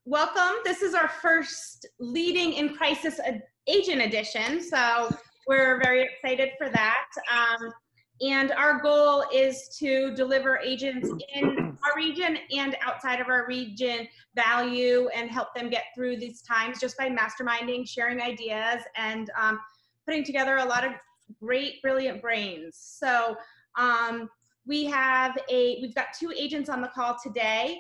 Welcome. This is our first Leading in Crisis Agent Edition, so we're very excited for that. And our goal is to deliver agents in our region and outside of our region value and help them get through these times just by masterminding, sharing ideas, and putting together a lot of great, brilliant brains. So we've got two agents on the call today,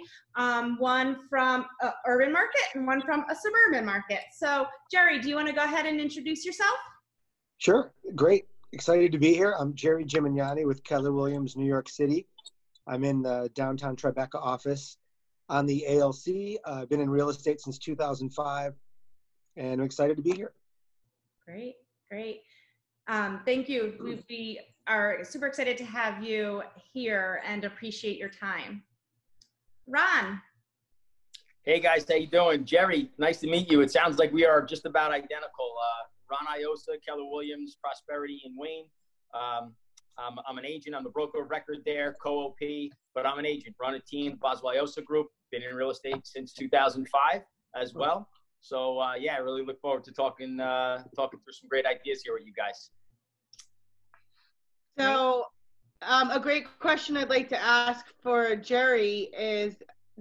one from an urban market and one from a suburban market. So Jerry, do you want to go ahead and introduce yourself? Sure, great. Excited to be here. I'm Jerry Gemignani with Keller Williams, New York City. I'm in the downtown Tribeca office on the ALC. I've been in real estate since 2005, and I'm excited to be here. Great, great. Thank you. We are super excited to have you here and appreciate your time. Ron. Hey guys, how you doing? Jerry, nice to meet you. It sounds like we are just about identical. Ron Aiosa, Keller Williams, Prosperity in Wayne. I'm an agent. I'm the broker of record there, co-op, but I'm an agent. Run a team, Boswell Aiosa Group. Been in real estate since 2005 as well. So yeah, I really look forward to talking through some great ideas here with you guys. So a great question I'd like to ask for Jerry is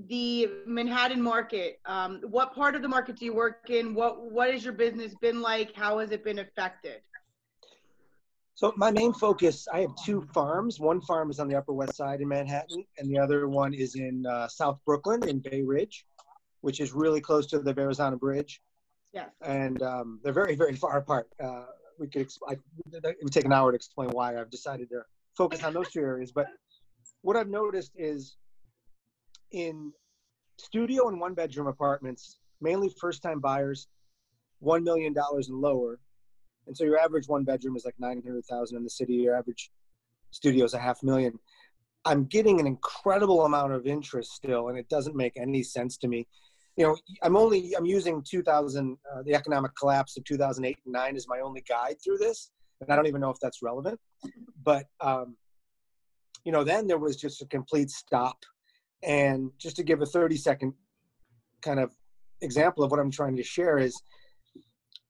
the Manhattan market. What part of the market do you work in? What has your business been like? How has it been affected? So my main focus, I have two farms. One farm is on the Upper West Side in Manhattan, and the other one is in South Brooklyn in Bay Ridge, which is really close to the Verrazano Bridge. Yes. And they're very, very far apart. It would take an hour to explain why I've decided to focus on those two areas. But what I've noticed is in studio and one-bedroom apartments, mainly first-time buyers, $1 million and lower. And so your average one-bedroom is like $900,000 in the city. Your average studio is $500,000. I'm getting an incredible amount of interest still, and it doesn't make any sense to me. You know, I'm using the economic collapse of 2008 and 9 as my only guide through this. And I don't even know if that's relevant. But, you know, then there was just a complete stop. And just to give a 30-second kind of example of what I'm trying to share is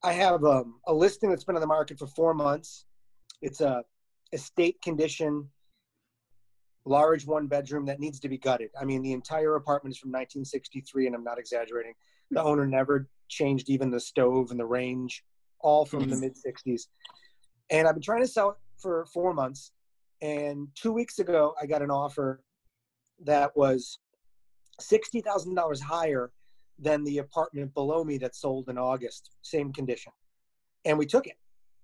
I have a listing that's been on the market for 4 months. It's a estate condition, large one-bedroom that needs to be gutted. I mean, the entire apartment is from 1963, and I'm not exaggerating. The owner never changed even the stove and the range, all from the mid-60s. And I've been trying to sell it for 4 months. And 2 weeks ago, I got an offer that was $60,000 higher than the apartment below me that sold in August, same condition. And we took it.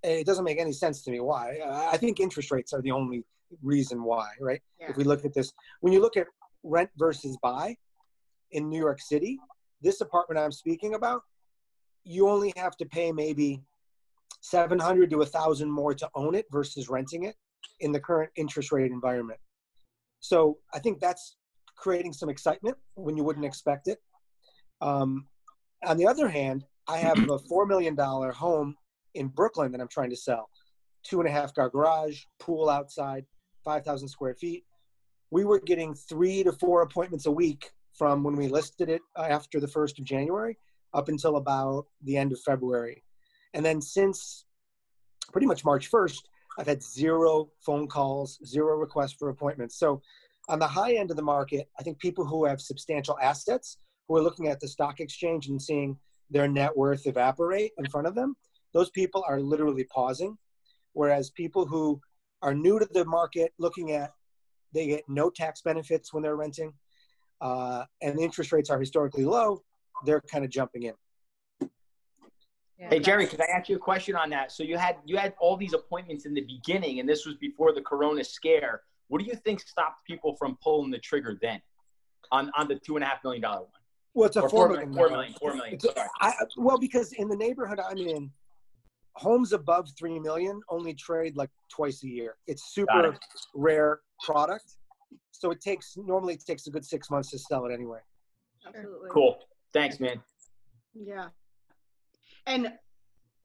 And it doesn't make any sense to me why. I think interest rates are the only reason why, right? Yeah. If we look at this, when you look at rent versus buy in New York City, this apartment I'm speaking about, you only have to pay maybe $700 to $1,000 more to own it versus renting it in the current interest rate environment. So I think that's creating some excitement when you wouldn't expect it. On the other hand, I have a $4 million home in Brooklyn that I'm trying to sell. 2.5-car garage, pool outside, 5,000 square feet. We were getting 3 to 4 appointments a week from when we listed it after the 1st of January up until about the end of February. And then since pretty much March 1st, I've had 0 phone calls, 0 requests for appointments. So on the high end of the market, I think people who have substantial assets, who are looking at the stock exchange and seeing their net worth evaporate in front of them, those people are literally pausing. Whereas people who are new to the market, they get no tax benefits when they're renting, and the interest rates are historically low, they're kind of jumping in. Yeah. Hey, Jerry, could I ask you a question on that? So you had all these appointments in the beginning, and this was before the Corona scare. What do you think stopped people from pulling the trigger then on the $2.5 million one? Well, it's a $4 million. $4 million. Well, because in the neighborhood I'm in, homes above $3 million only trade like twice a year. It's super rare product. So normally it takes a good 6 months to sell it anyway. Absolutely. Cool. Thanks, man. Yeah. And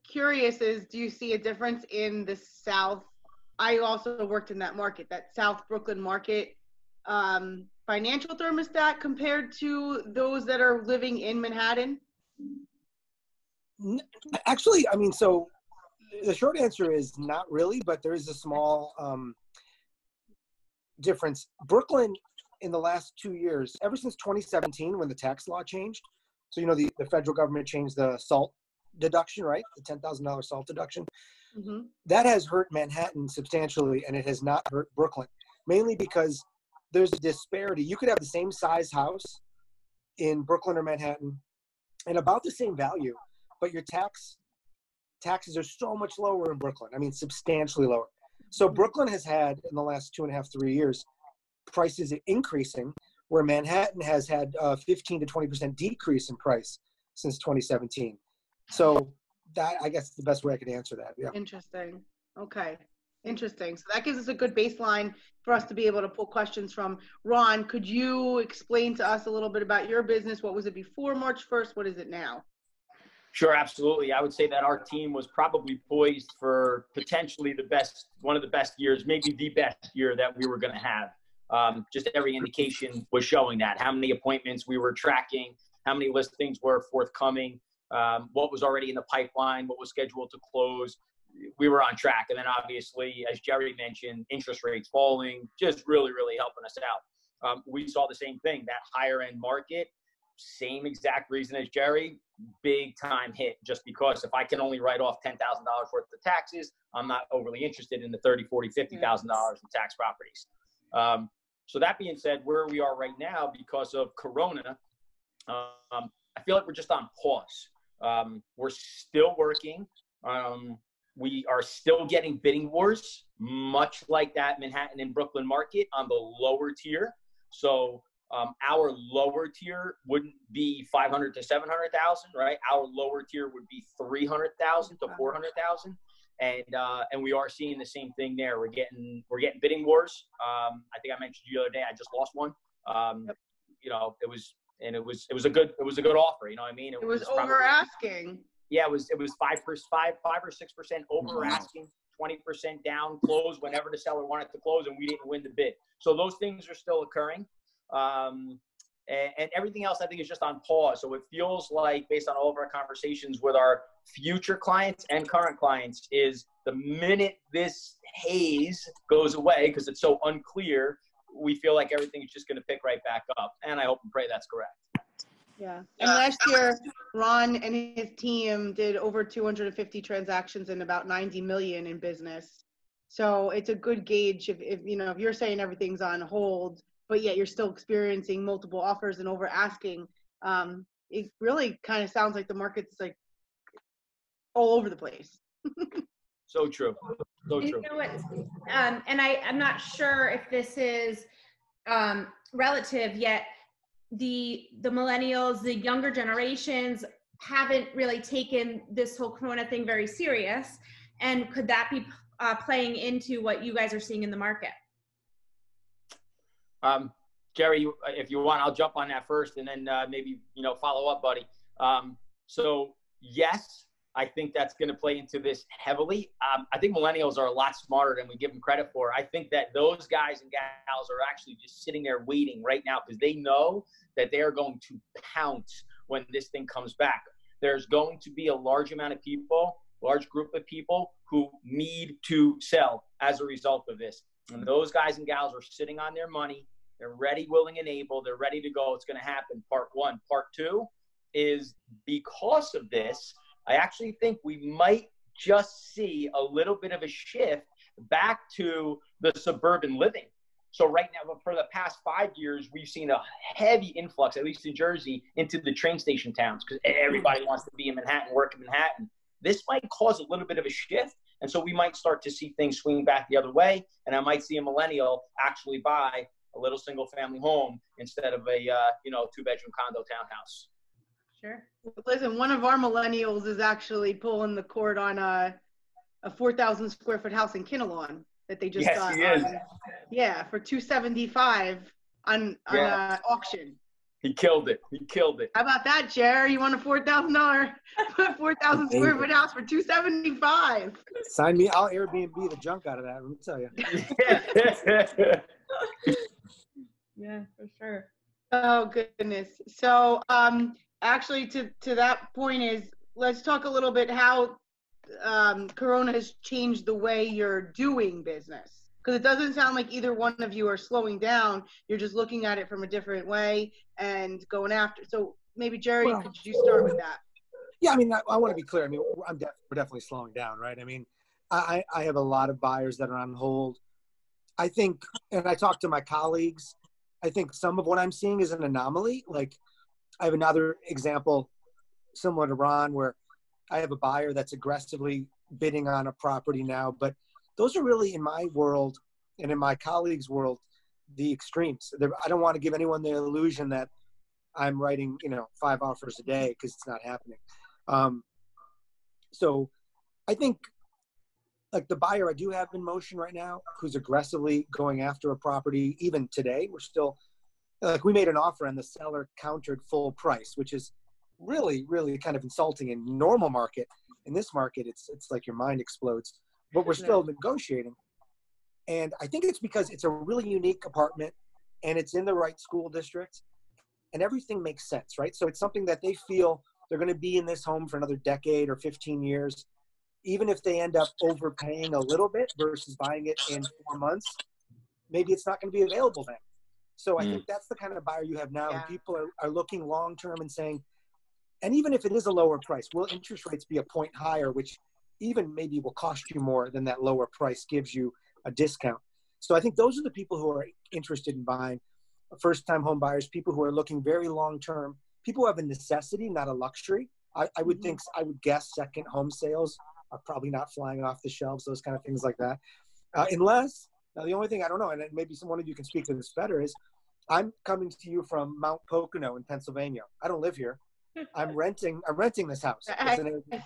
curious is, do you see a difference in the South? I also worked in that market, that South Brooklyn market. financial thermostat compared to those that are living in Manhattan? Actually, I mean, so the short answer is not really, but there is a small difference. Brooklyn, in the last 2 years, ever since 2017, when the tax law changed, so, you know, the federal government changed the SALT deduction, right? The $10,000 SALT deduction. Mm-hmm. That has hurt Manhattan substantially, and it has not hurt Brooklyn, mainly because there's a disparity. You could have the same size house in Brooklyn or Manhattan and about the same value, but your taxes are so much lower in Brooklyn. I mean, substantially lower. So Brooklyn has had, in the last 2.5, 3 years, prices increasing, where Manhattan has had 15 to 20% decrease in price since 2017. So that, I guess, is the best way I could answer that. Yeah. Interesting. Okay. Interesting. So that gives us a good baseline for us to be able to pull questions from. Ron, could you explain to us a little bit about your business? What was it before March 1st? What is it now? Sure, absolutely. I would say that our team was probably poised for potentially one of the best years, maybe the best year that we were going to have. Just every indication was showing that. How many appointments we were tracking, how many listings were forthcoming, what was already in the pipeline, what was scheduled to close. We were on track. And then obviously, as Jerry mentioned, interest rates falling, just really, really helping us out. We saw the same thing, that higher end market, same exact reason as Jerry, big time hit, just because if I can only write off $10,000 worth of taxes, I'm not overly interested in the $30,000, $40,000, $50,000 in tax properties. So that being said, where we are right now, because of Corona, I feel like we're just on pause. We're still working. We are still getting bidding wars, much like that Manhattan and Brooklyn market on the lower tier. So our lower tier wouldn't be 500 to 700,000, right? Our lower tier would be 300,000 to 400,000, and we are seeing the same thing there. We're getting bidding wars. I think I mentioned the other day, I just lost one. You know, it was a good offer. You know what I mean? It was over asking. Yeah, it was 5 or 6% over asking, 20% down, close whenever the seller wanted to close, and we didn't win the bid. So those things are still occurring. And everything else I think is just on pause. So it feels like, based on all of our conversations with our future clients and current clients, is the minute this haze goes away, because it's so unclear, we feel like everything is just going to pick right back up. And I hope and pray that's correct. Yeah. And last year, Ron and his team did over 250 transactions and about 90 million in business. So it's a good gauge if you know, if you're saying everything's on hold, but yet you're still experiencing multiple offers and over asking, it really kind of sounds like the market's like all over the place. So true. So true. You know what? And I'm not sure if this is relative yet. The millennials, the younger generations haven't really taken this whole Corona thing very serious. And could that be playing into what you guys are seeing in the market? Jerry, if you want, I'll jump on that first and then maybe, follow up, buddy. So yes, I think that's going to play into this heavily. I think millennials are a lot smarter than we give them credit for. I think that those guys and gals are actually just sitting there waiting right now because they know that they are going to pounce when this thing comes back. There's going to be a large amount of people, large group of people who need to sell as a result of this. And those guys and gals are sitting on their money. They're ready, willing, and able. They're ready to go. It's going to happen. Part one. Part two is, because of this, I actually think we might just see a little bit of a shift back to the suburban living. So right now, for the past 5 years, we've seen a heavy influx, at least in Jersey, into the train station towns because everybody wants to be in Manhattan, work in Manhattan. This might cause a little bit of a shift. And so we might start to see things swing back the other way. And I might see a millennial actually buy a little single family home instead of a, 2-bedroom condo townhouse. Sure. Listen, one of our millennials is actually pulling the cord on a 4,000 square foot house in Kinnelon that they just got. Yeah, for $275 on auction. He killed it. How about that, Jer? You want a $4,000 square foot house for $275? Sign me. I'll Airbnb the junk out of that. Let me tell you. Yeah, for sure. Oh goodness. So actually to that point is, let's talk a little bit how Corona has changed the way you're doing business. Because it doesn't sound like either one of you are slowing down. You're just looking at it from a different way and going after. So maybe Jerry, Well, could you start with that? yeah, I mean, I want to be clear. I mean, we're definitely slowing down, right? I mean, I have a lot of buyers that are on hold. I think, and I talk to my colleagues, I think some of what I'm seeing is an anomaly. Like, I have another example similar to Ron, where I have a buyer that's aggressively bidding on a property now, but those are really, in my world and in my colleagues' world, the extremes. I don't want to give anyone the illusion that I'm writing, 5 offers a day, because it's not happening. So I think, like, the buyer I do have in motion right now, who's aggressively going after a property, even today, we're still, like, we made an offer and the seller countered full price, which is really, really kind of insulting in normal market. In this market, it's like your mind explodes, but we're still negotiating. And I think it's because it's a really unique apartment and it's in the right school district and everything makes sense, right? So it's something that they feel they're going to be in this home for another decade or 15 years. Even if they end up overpaying a little bit versus buying it in 4 months, maybe it's not going to be available then. So I think that's the kind of buyer you have now. And people are looking long-term and saying, and even if it is a lower price, will interest rates be a point higher, which even maybe will cost you more than that lower price gives you a discount. So I think those are the people who are interested in buying. First-time home buyers, people who are looking very long-term, people who have a necessity, not a luxury. I would guess second home sales are probably not flying off the shelves, those kind of things like that. Unless, now the only thing I don't know, and maybe one of you can speak to this better, is I'm coming to you from Mount Pocono in Pennsylvania. I don't live here. I'm renting this house. I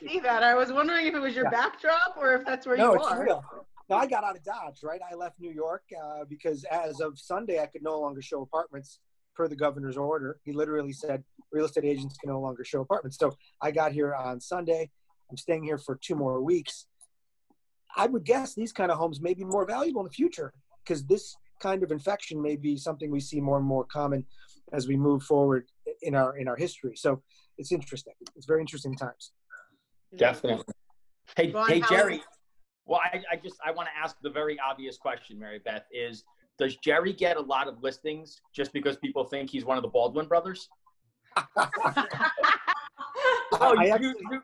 see that. I was wondering if it was your backdrop or if that's where you are. No, it's real. Now, I got out of Dodge, right? I left New York because as of Sunday, I could no longer show apartments per the governor's order. He literally said real estate agents can no longer show apartments. So I got here on Sunday. I'm staying here for 2 more weeks. I would guess these kind of homes may be more valuable in the future because this kind of infection may be something we see more and more common as we move forward in our history. So it's interesting. It's very interesting times. Definitely. Hey, Jerry. Well, I want to ask the very obvious question, Mary Beth, is does Jerry get a lot of listings just because people think he's one of the Baldwin brothers?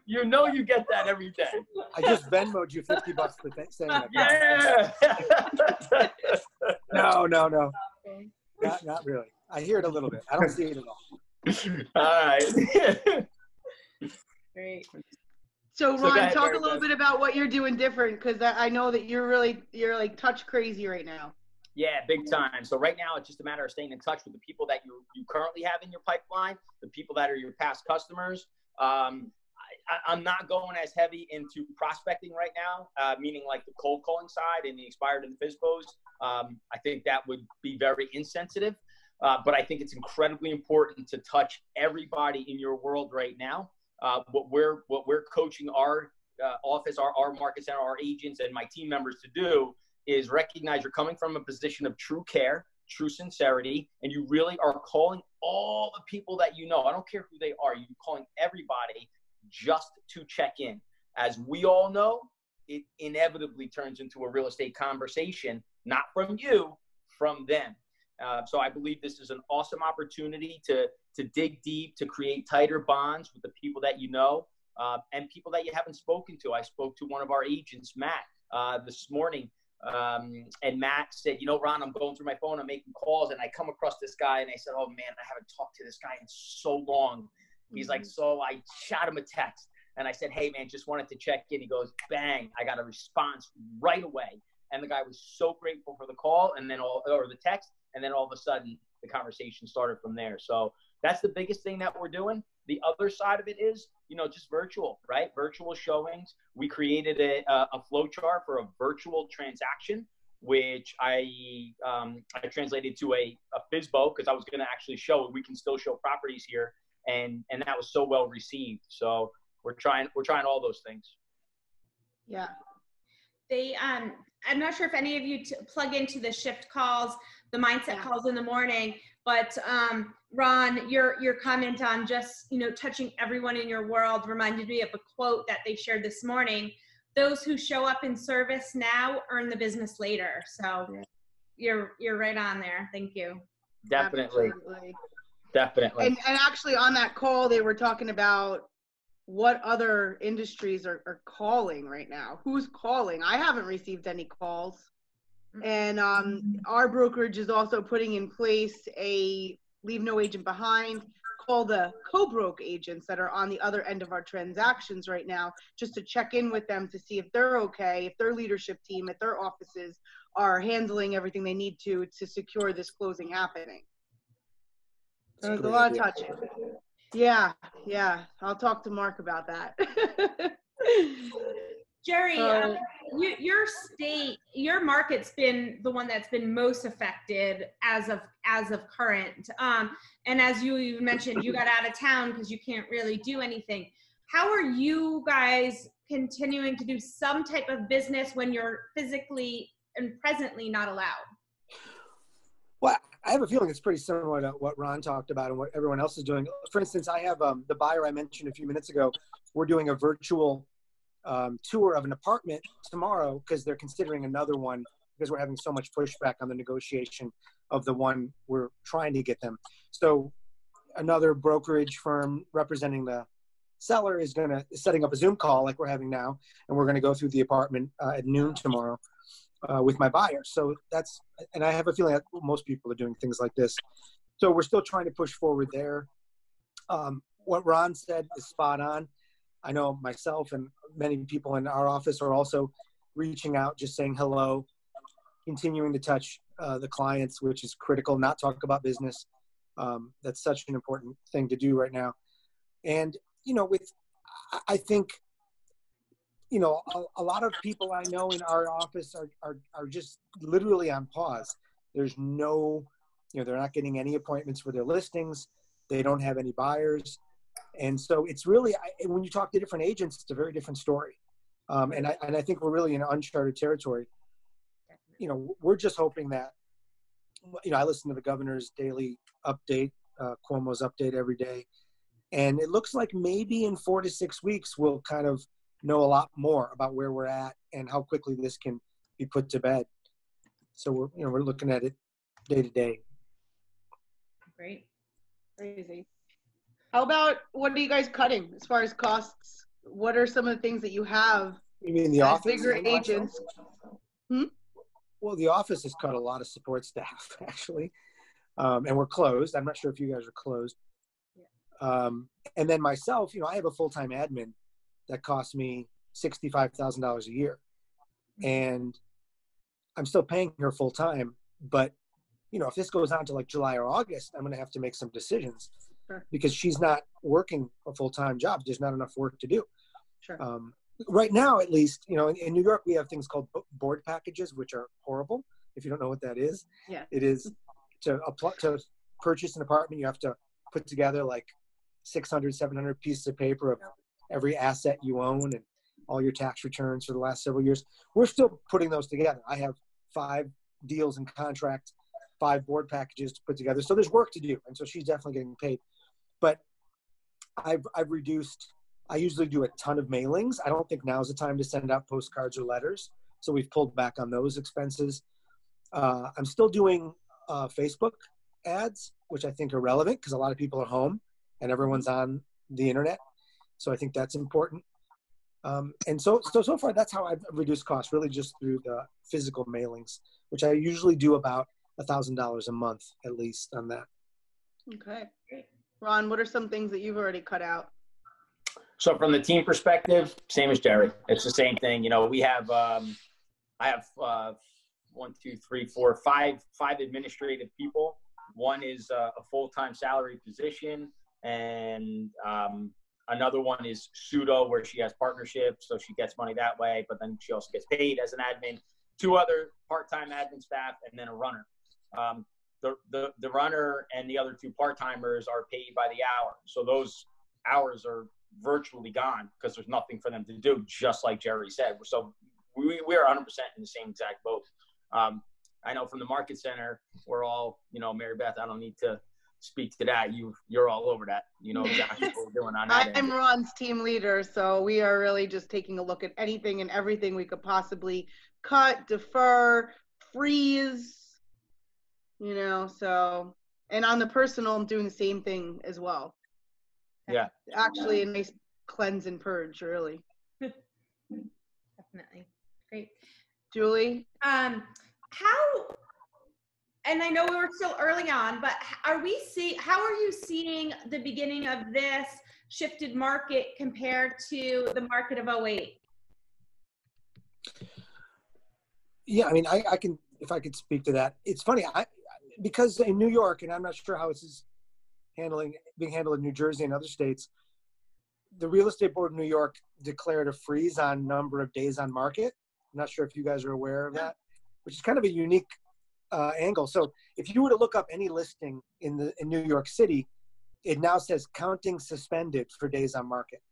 You know you get that every day. I just Venmo'd you $50 for saying that. Yeah. No. Not really. I hear it a little bit. I don't see it at all. All right. Great. So Ron, talk a little bit about what you're doing different, because I know that you're like touch crazy right now. Yeah, big time. So right now, it's just a matter of staying in touch with the people that you currently have in your pipeline, the people that are your past customers. I'm not going as heavy into prospecting right now, meaning like the cold calling side and the expired and the FISBOs. I think that would be very insensitive. But I think it's incredibly important to touch everybody in your world right now. What we're coaching our office, our market center, our agents, and my team members to do is recognize you're coming from a position of true care, true sincerity, and you really are calling all the people that you know. I don't care who they are. You're calling everybody just to check in. As we all know, it inevitably turns into a real estate conversation, not from you, from them. So I believe this is an awesome opportunity to dig deep, to create tighter bonds with the people that you know, and people that you haven't spoken to. I spoke to one of our agents, Matt, this morning, and Matt said, Ron, I'm going through my phone, I'm making calls, and I come across this guy, and I said, oh, man, I haven't talked to this guy in so long. He's like, so I shot him a text, and I said, hey, man, just wanted to check in. He goes, bang, I got a response right away. And the guy was so grateful for the call or the text. And then all of a sudden, the conversation started from there. So that's the biggest thing that we're doing. The other side of it is, just virtual, right? Virtual showings. We created a flow chart for a virtual transaction, which I translated to a FISBO because I was going to actually show it. We can still show properties here. And that was so well received. So we're trying all those things. Yeah. They, I'm not sure if any of you plug into the shift calls, the mindset calls in the morning, but Ron, your comment on just, touching everyone in your world reminded me of a quote that they shared this morning. Those who show up in service now earn the business later. So you're right on there. Thank you. Definitely. Absolutely. Definitely. And actually on that call, they were talking about what other industries are calling right now. Who's calling? I haven't received any calls. And our brokerage is also putting in place a leave no agent behind, call the co-broke agents that are on the other end of our transactions right now, just to check in with them to see if they're okay, if their leadership team at their offices are handling everything they need to secure this closing happening. So there's a lot of touching. Yeah. I'll talk to Mark about that. Jerry, your market's been the one that's been most affected as of current. And as you mentioned, you got out of town because you can't really do anything. How are you guys continuing to do some type of business when you're physically and presently not allowed? Well, I have a feeling it's pretty similar to what Ron talked about and what everyone else is doing. For instance, I have the buyer I mentioned a few minutes ago. We're doing a virtual tour of an apartment tomorrow because they're considering another one because we're having so much pushback on the negotiation of the one we're trying to get them. So another brokerage firm representing the seller is setting up a Zoom call like we're having now, and we're going to go through the apartment at noon tomorrow with my buyer. So and I have a feeling that most people are doing things like this. So we're still trying to push forward there. What Ron said is spot on. I know myself and many people in our office are also reaching out, just saying hello, continuing to touch the clients, which is critical, not talk about business. That's such an important thing to do right now. And, I think, a lot of people I know in our office are just literally on pause. There's no, they're not getting any appointments for their listings. They don't have any buyers. And so it's really, when you talk to different agents, it's a very different story. And I think we're really in uncharted territory. We're just hoping that, I listen to the governor's daily update, Cuomo's update every day. And it looks like maybe in 4 to 6 weeks, we'll kind of know a lot more about where we're at and how quickly this can be put to bed. So we're looking at it day to day. Great. Crazy. How about, what are you guys cutting as far as costs? What are some of the things that you have? You mean the office? Bigger agents. Well, the office has cut a lot of support staff, actually. And we're closed. I'm not sure if you guys are closed. And then myself, I have a full-time admin that costs me $65,000 a year. And I'm still paying her full-time. But, if this goes on to like July or August, I'm going to have to make some decisions. Sure. Because she's not working a full-time job. There's not enough work to do. Sure. Right now, at least, in New York, we have things called board packages, which are horrible. If you don't know what that is, it is to purchase an apartment, you have to put together like 600, 700 pieces of paper of every asset you own and all your tax returns for the last several years. We're still putting those together. I have 5 deals in contract, 5 board packages to put together. So there's work to do. And so she's definitely getting paid. But I've reduced, I usually do a ton of mailings. I don't think now's the time to send out postcards or letters. So we've pulled back on those expenses. I'm still doing Facebook ads, which I think are relevant because a lot of people are home and everyone's on the internet. So I think that's important. And so far, that's how I've reduced costs, really just through the physical mailings, which I usually do about $1,000 a month, at least on that. Okay. Ron, what are some things that you've already cut out? So from the team perspective, same as Jerry. It's the same thing. We have, I have 1, 2, 3, 4, 5 administrative people. One is a full-time salary position, and another one is pseudo, where she has partnerships, so she gets money that way, but then she also gets paid as an admin. 2 other part-time admin staff, and then a runner. The runner and the other 2 part-timers are paid by the hour. So those hours are virtually gone because there's nothing for them to do, just like Jerry said. So we are 100% in the same exact boat. I know from the market center, we're all, Mary Beth, I don't need to speak to that. You're all over that. You know exactly what we're doing on that I'm end. Ron's team leader, so we are really just taking a look at anything and everything we could possibly cut, defer, freeze, so, and on the personal, I'm doing the same thing as well. Yeah. Actually, a nice cleanse and purge, really. Definitely. Great. Julie? How, and I know we were still early on, but how are you seeing the beginning of this shifted market compared to the market of 08? Yeah, I mean, I can, if I could speak to that. It's funny, because in New York, and I'm not sure how this is being handled in New Jersey and other states, the Real Estate Board of New York declared a freeze on number of days on market. I'm not sure if you guys are aware of that, which is kind of a unique angle. So if you were to look up any listing in New York City, it now says counting suspended for days on market.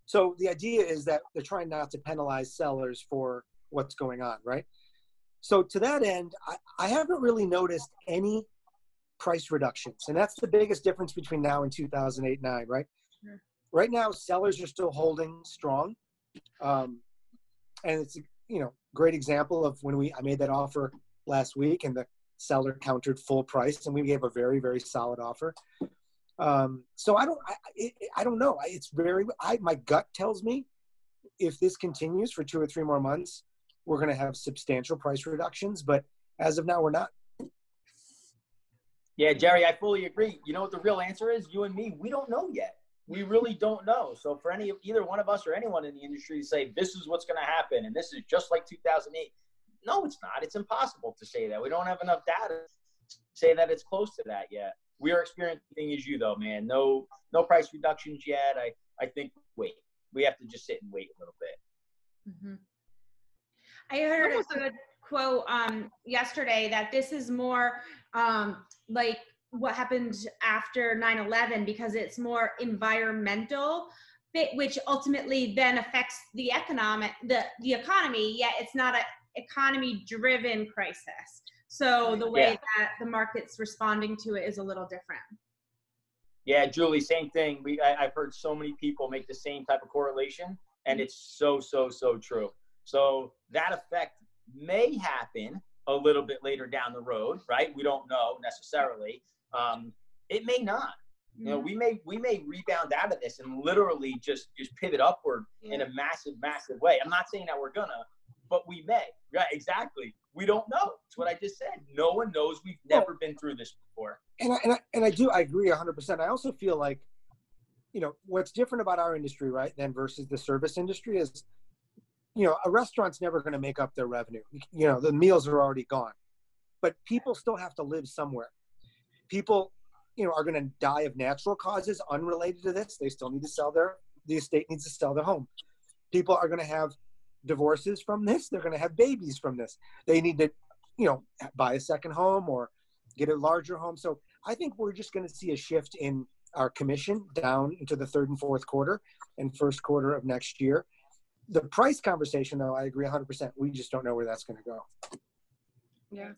So the idea is that they're trying not to penalize sellers for what's going on, right? So to that end, I haven't really noticed any price reductions. And that's the biggest difference between now and 2008-9, right? Sure. Right now, sellers are still holding strong. And it's, great example of when I made that offer last week and the seller countered full price and we gave a very, very solid offer. So I don't know. My gut tells me if this continues for 2 or 3 more months, we're going to have substantial price reductions, but as of now, we're not. Yeah, Jerry, I fully agree. You know what the real answer is? You and me, we don't know yet. We really don't know. So for either one of us or anyone in the industry to say, this is what's going to happen, and this is just like 2008. No, it's not. It's impossible to say that. We don't have enough data to say that it's close to that yet. We are experiencing as you though, man. No price reductions yet. I think wait. We have to just sit and wait a little bit. Mm-hmm. I heard a good quote yesterday that this is more like what happened after 9/11 because it's more environmental, which ultimately then affects the economy, yet it's not an economy-driven crisis. So the way that the market's responding to it is a little different. Yeah, Julie, same thing. I've heard so many people make the same type of correlation, and it's so true. So that effect may happen a little bit later down the road, right? We don't know necessarily. It may not. We may rebound out of this and literally just pivot upward in a massive way. I'm not saying that we're gonna, but we may. Right? Exactly. We don't know. It's what I just said. No one knows. We've never been through this before. And I agree 100%. I also feel like, what's different about our industry, right, than versus the service industry is, a restaurant's never going to make up their revenue. The meals are already gone, but people still have to live somewhere. People, are going to die of natural causes unrelated to this. They still need to the estate needs to sell their home. People are going to have divorces from this. They're going to have babies from this. They need to, buy a second home or get a larger home. So I think we're just going to see a shift in our commission down into the 3rd and 4th quarter and 1st quarter of next year. The price conversation, though, I agree 100%. We just don't know where that's going to go. Yeah.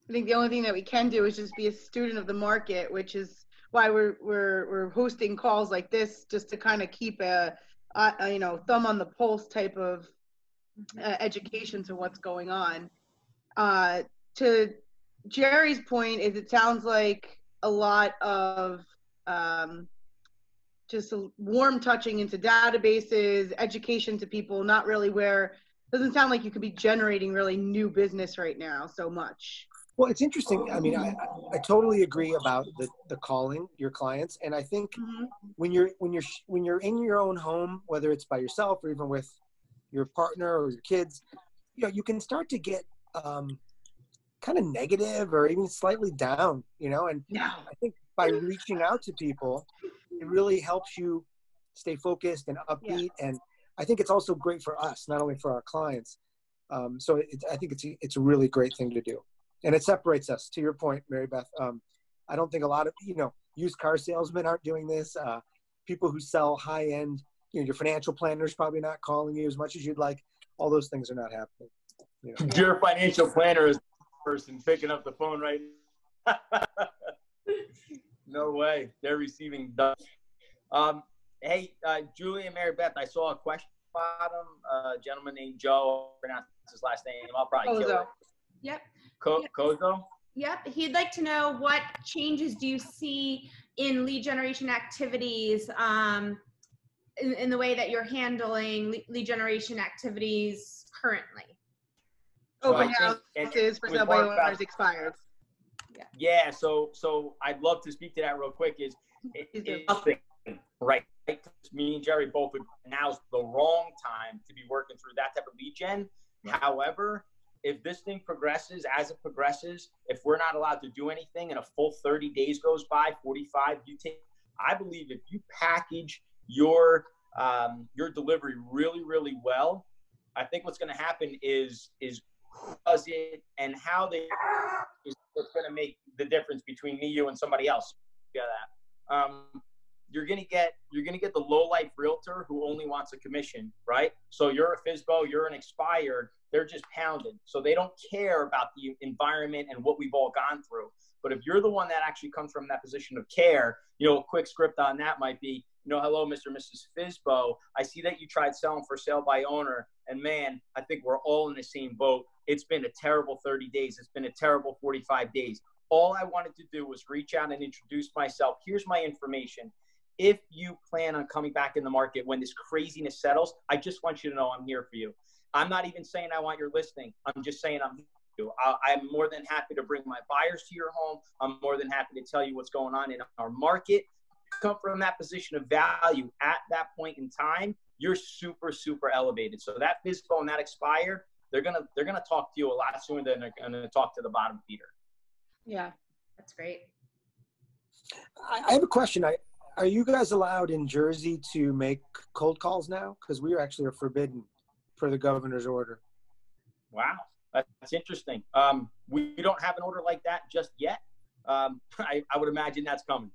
I think the only thing that we can do is just be a student of the market, which is why we're hosting calls like this, just to kind of keep a thumb on the pulse type of education to what's going on. To Jerry's point, it sounds like a lot of just a warm touching into databases, education to people, not really doesn't sound like you could be generating really new business right now so much. Well, it's interesting. I mean, I totally agree about the calling your clients. And I think when you're in your own home, whether it's by yourself or even with your partner or your kids, you can start to get kind of negative or even slightly down, and I think by reaching out to people, it really helps you stay focused and upbeat. Yeah. And I think it's also great for us, not only for our clients. So I think it's a really great thing to do. And it separates us. To your point, Mary Beth, I don't think a lot of, used car salesmen aren't doing this. People who sell high-end your financial planner's probably not calling you as much as you'd like. All those things are not happening. Your financial planner is the person picking up the phone right now. No way. They're receiving done. Hey, Julie and Mary Beth, I saw a question bottom. A gentleman named Joe, I'll pronounce his last name. I'll probably kill it. Yep. Kozo? Yep. He'd like to know, what changes do you see in lead generation activities, in the way that you're handling lead generation activities currently? Open houses for sale by owners expired. Yeah, so I'd love to speak to that real quick. It's nothing, right? Me and Jerry both agree now's the wrong time to be working through that type of lead gen. However, if this thing progresses as it progresses, if we're not allowed to do anything and a full 30 days goes by, 45, I believe if you package your delivery really, really well, I think what's going to happen is who does it and how they is what's going to make the difference between me, you, and somebody else. Yeah, that. You're gonna get the low life realtor who only wants a commission, right? So you're a FSBO, you're an expired, they're just pounding. So they don't care about the environment and what we've all gone through. But if you're the one that actually comes from that position of care, a quick script on that might be, hello, Mr. and Mrs. FSBO. I see that you tried selling for sale by owner, and man, I think we're all in the same boat. It's been a terrible 30 days. It's been a terrible 45 days. All I wanted to do was reach out and introduce myself. Here's my information. If you plan on coming back in the market when this craziness settles, I just want you to know I'm here for you. I'm not even saying I want your listing. I'm just saying I'm here for you. I'm more than happy to bring my buyers to your home. I'm more than happy to tell you what's going on in our market. Come from that position of value at that point in time, you're super, super elevated. So that FSBO and that expire, they're gonna talk to you a lot sooner than they're gonna talk to the bottom feeder. Yeah, that's great. I have a question. Are you guys allowed in Jersey to make cold calls now? Because we actually are forbidden per the governor's order. Wow, that's interesting. We don't have an order like that just yet. I would imagine that's coming.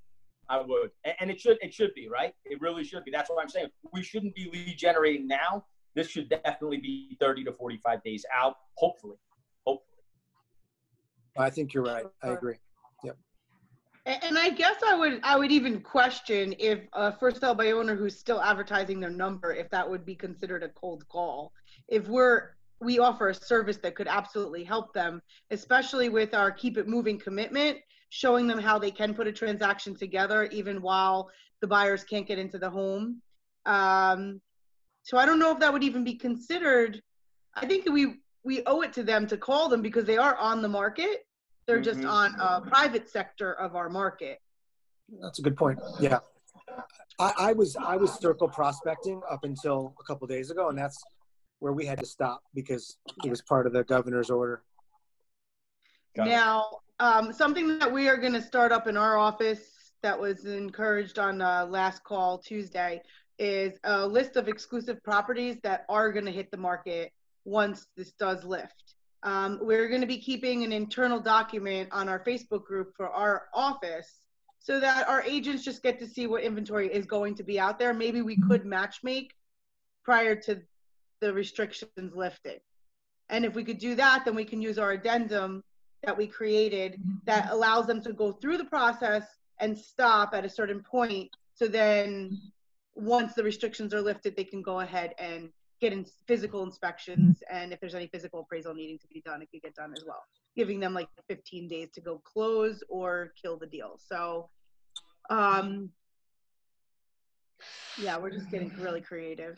I would, and it should be, right? It really should be. That's what I'm saying. We shouldn't be lead generating now. This should definitely be 30 to 45 days out. Hopefully. I think you're right. I agree. Yep. And I guess I would even question if a first sale by owner who's still advertising their number, if that would be considered a cold call. If we offer a service that could absolutely help them, especially with our Keep It Moving commitment, showing them how they can put a transaction together even while the buyers can't get into the home. So I don't know if that would even be considered. I think we owe it to them to call them because they are on the market. They're just on a private sector of our market. That's a good point. Yeah. I was circle prospecting up until a couple of days ago, and that's where we had to stop because it was part of the governor's order. Now, something that we are going to start up in our office that was encouraged on last call Tuesday is a list of exclusive properties that are going to hit the market once this does lift. We're going to be keeping an internal document on our Facebook group for our office so that our agents just get to see what inventory is going to be out there. Maybe we could match make prior to the restrictions lifted. And if we could do that, then we can use our addendum that we created that allows them to go through the process and stop at a certain point. So then once the restrictions are lifted, they can go ahead and get in physical inspections. And if there's any physical appraisal needing to be done, it could get done as well, giving them like 15 days to go close or kill the deal. So, yeah, we're just getting really creative.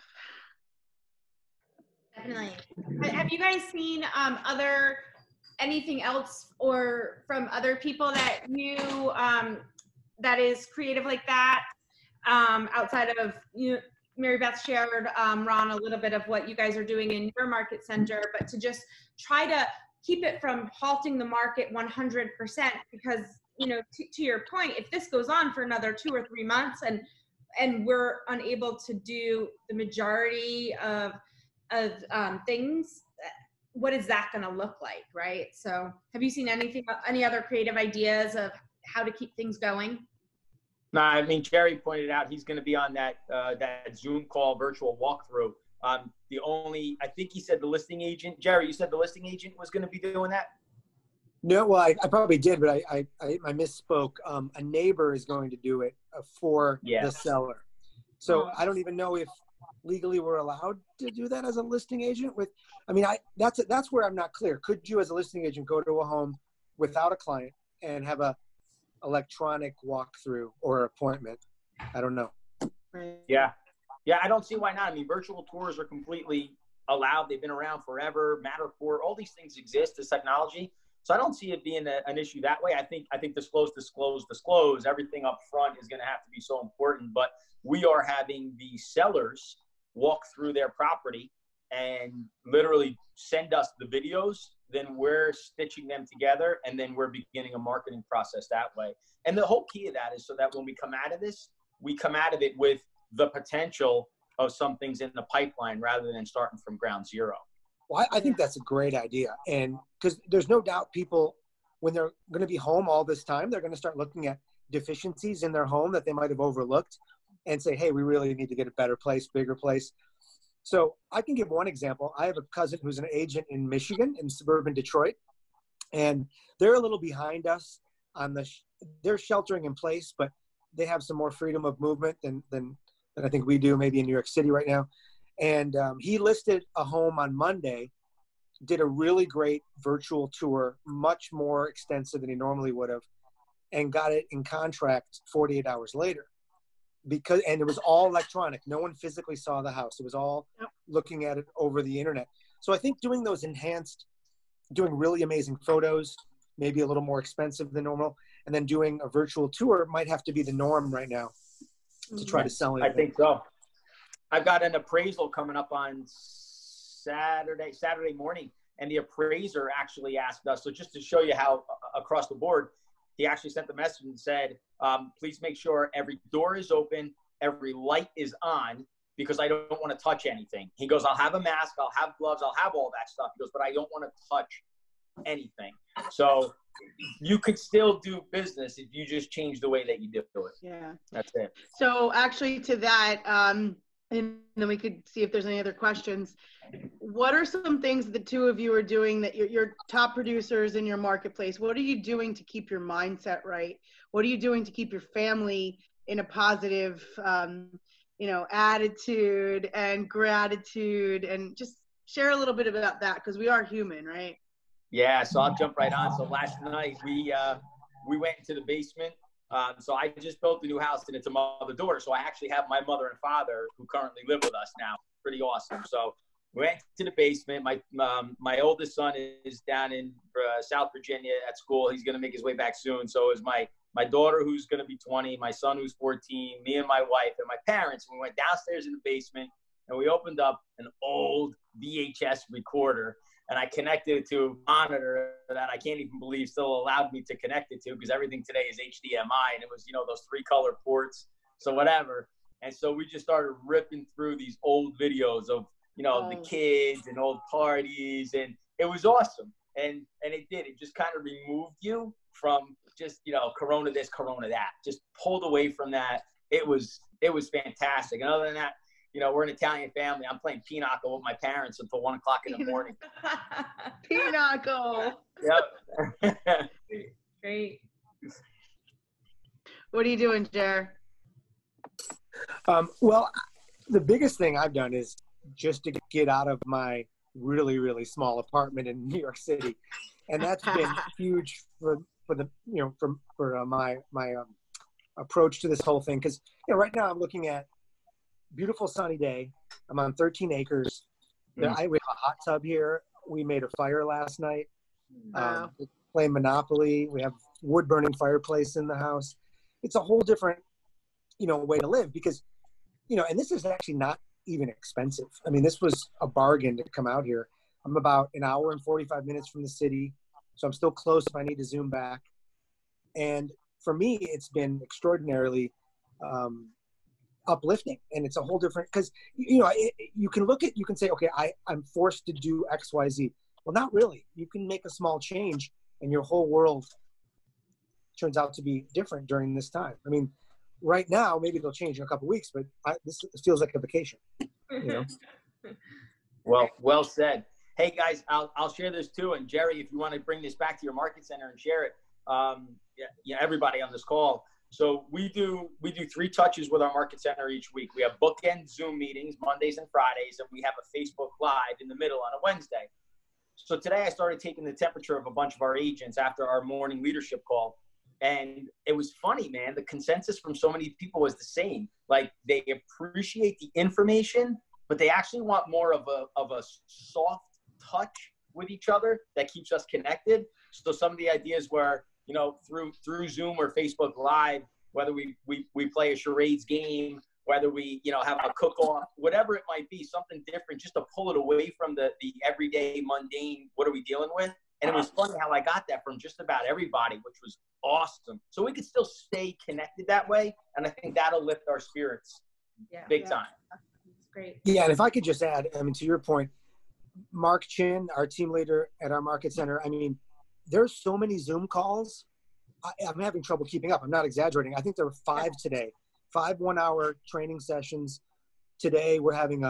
Definitely. Have you guys seen anything else or from other people that you that is creative like that outside of Mary Beth shared, Ron, a little bit of what you guys are doing in your market center, but to just try to keep it from halting the market 100%, because to your point, if this goes on for another 2 or 3 months and we're unable to do the majority of things, what is that going to look like, right? So have you seen any other creative ideas of how to keep things going? No, I mean, Jerry pointed out he's going to be on that that Zoom call virtual walkthrough. I think he said the listing agent. Jerry, you said the listing agent was going to be doing that? No, well, I probably did, but I misspoke. A neighbor is going to do it for the seller. So I don't even know if legally we're allowed to do that as a listing agent. That's where I'm not clear. Could you, as a listing agent, go to a home without a client and have a electronic walkthrough or appointment? I don't know. Yeah, I don't see why not. I mean, virtual tours are completely allowed. They've been around forever. Matterport, all these things exist as technology. So I don't see it being an issue that way. I think disclose. Everything up front is going to have to be so important. But we are having the sellers walk through their property and literally send us the videos. Then we're stitching them together, and then we're beginning a marketing process that way. And the whole key of that is so that when we come out of this, we come out of it with the potential of some things in the pipeline rather than starting from ground zero. Well, I think that's a great idea. And because there's no doubt people, when they're going to be home all this time, they're going to start looking at deficiencies in their home that they might have overlooked and say, hey, we really need to get a better place, bigger place. So I can give one example. I have a cousin who's an agent in Michigan, in suburban Detroit, and they're a little behind us on they're sheltering in place, but they have some more freedom of movement than I think we do maybe in New York City right now. And he listed a home on Monday, did a really great virtual tour, much more extensive than he normally would have, and got it in contract 48 hours later. And it was all electronic. No one physically saw the house. It was all looking at it over the internet. So I think doing really amazing photos, maybe a little more expensive than normal, and then doing a virtual tour might have to be the norm right now to try to sell it. I think so. I've got an appraisal coming up on Saturday morning, and the appraiser actually asked us, so just to show you how across the board, he actually sent the message and said, please make sure every door is open, every light is on, because I don't want to touch anything. He goes, I'll have a mask, I'll have gloves, I'll have all that stuff. He goes, but I don't want to touch anything. So you could still do business if you just change the way that you do it. Yeah. That's it. So actually to that, and then we could see if there's any other questions. What are some things the two of you are doing that your top producers in your marketplace? What are you doing to keep your mindset right? What are you doing to keep your family in a positive, attitude and gratitude? And just share a little bit about that, because we are human, right? Yeah, so I'll jump right on. So last night we went into the basement. So I just built a new house and it's a mother daughter. So I actually have my mother and father who currently live with us now. Pretty awesome. So we went to the basement. My oldest son is down in South Virginia at school. He's going to make his way back soon. So is my daughter, who's going to be 20, my son, who's 14, me and my wife and my parents. We went downstairs in the basement and we opened up an old VHS recorder. And I connected it to a monitor that I can't even believe still allowed me to connect it to, because everything today is HDMI, and it was, those 3-color ports. So whatever. And so we just started ripping through these old videos of, the kids and old parties, and it was awesome. And it just kind of removed you from just, Corona this, Corona that, just pulled away from that. It was fantastic. And other than that, we're an Italian family. I'm playing pinochle with my parents until 1 o'clock in the morning. Pinochle. Yep. Great. What are you doing, Jer? Well, the biggest thing I've done is just to get out of my really, really small apartment in New York City. And that's been huge for my approach to this whole thing. Because, right now I'm looking at beautiful sunny day. I'm on 13 acres. We have a hot tub here. We made a fire last night. Wow. Playing Monopoly. We have wood burning fireplace in the house. It's a whole different, way to live, because, and this is actually not even expensive. I mean, this was a bargain to come out here. I'm about an hour and 45 minutes from the city, so I'm still close if I need to zoom back. And for me, it's been extraordinarily uplifting, and it's a whole different, because you can say, okay, I'm forced to do XYZ. Well, not really. You can make a small change and your whole world turns out to be different during this time. I mean, right now, maybe they'll change in a couple of weeks, but this feels like a vacation, you know? Well said. Hey guys, I'll share this too. And Jerry, if you want to bring this back to your market center and share it, everybody on this call. So we do 3 touches with our market center each week. We have bookend Zoom meetings Mondays and Fridays, and we have a Facebook Live in the middle on a Wednesday. So today I started taking the temperature of a bunch of our agents after our morning leadership call. And it was funny, man. The consensus from so many people was the same. Like, they appreciate the information, but they actually want more of a soft touch with each other that keeps us connected. So some of the ideas were, you know, through Zoom or Facebook Live, whether we play a charades game, whether we, you know, have a cook-off, whatever it might be, something different, just to pull it away from the everyday mundane, what are we dealing with? And it was funny how I got that from just about everybody, which was awesome. So we could still stay connected that way. And I think that'll lift our spirits big time. That's great. Yeah, and if I could just add, I mean, to your point, Mark Chin, our team leader at our market center, I mean, there's so many Zoom calls. I'm having trouble keeping up. I'm not exaggerating. I think there were 5 today, 5 one-hour training sessions. Today we're having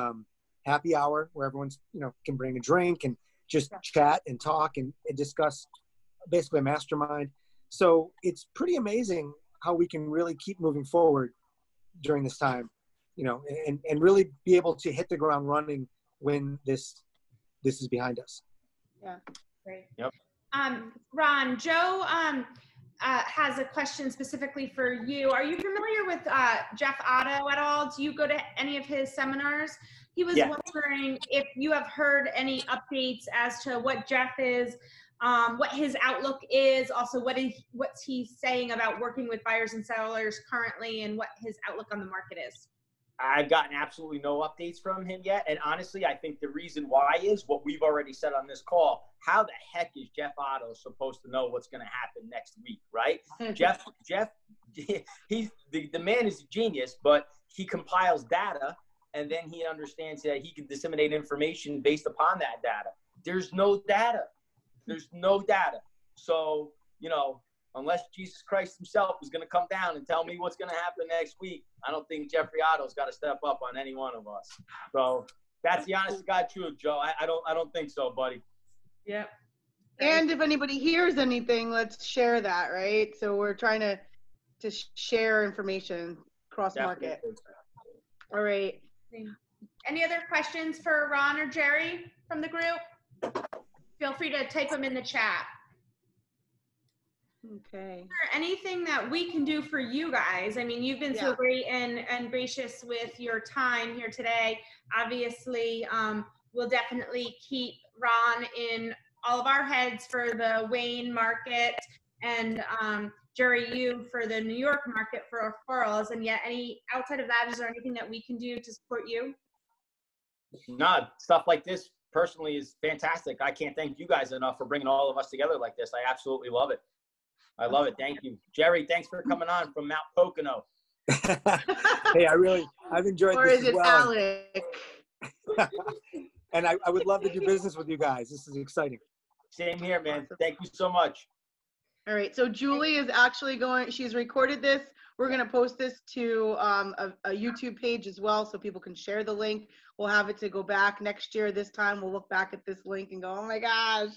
happy hour where everyone's, you know, can bring a drink and just chat and talk and discuss, basically a mastermind. So it's pretty amazing how we can really keep moving forward during this time, you know, and really be able to hit the ground running when this is behind us. Yeah, great. Yep. Ron, Joe has a question specifically for you. Are you familiar with Jeff Otto at all? Do you go to any of his seminars? He was wondering if you have heard any updates as to what Jeff is, what his outlook is, also what's he saying about working with buyers and sellers currently, and what his outlook on the market is. I've gotten absolutely no updates from him yet. And honestly, I think the reason why is what we've already said on this call. How the heck is Jeff Otto supposed to know what's going to happen next week, right? Jeff, the man is a genius, but he compiles data, and then he understands that he can disseminate information based upon that data. There's no data. So, you know, unless Jesus Christ himself is going to come down and tell me what's going to happen next week, I don't think Jeffrey Otto's got to step up on any one of us. So that's the honest to God truth, Joe. I don't think so, buddy. Yep. And if anybody hears anything, let's share that, right? So we're trying to share information cross market. All right. Any other questions for Ron or Jerry from the group? Feel free to type them in the chat. Okay. Anything that we can do for you guys? I mean, you've been so great and gracious with your time here today. Obviously, we'll definitely keep Ron in all of our heads for the Wayne market, and Jerry, you for the New York market for referrals. And yet, outside of that, is there anything that we can do to support you? No, stuff like this personally is fantastic. I can't thank you guys enough for bringing all of us together like this. I absolutely love it. I love it. Thank you. Jerry, thanks for coming on from Mount Pocono. Hey, I've enjoyed or this is it as well. Alec? And I would love to do business with you guys. This is exciting. Same here, man. Thank you so much. All right. So Julie is actually she's recorded this. We're going to post this to a YouTube page as well, so people can share the link. We'll have it to go back next year. This time we'll look back at this link and go, oh my gosh,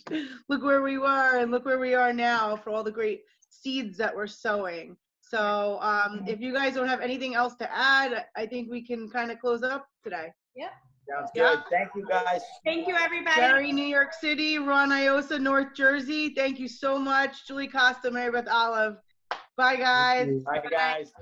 look where we were and look where we are now for all the great seeds that we're sowing. So if you guys don't have anything else to add, I think we can kind of close up today. Yep. Sounds good. Thank you, guys. Thank you, everybody. Jerry, New York City. Ron, Aiosa, North Jersey. Thank you so much. Julie Costa, Mary Beth Olive. Bye, guys. Bye, guys.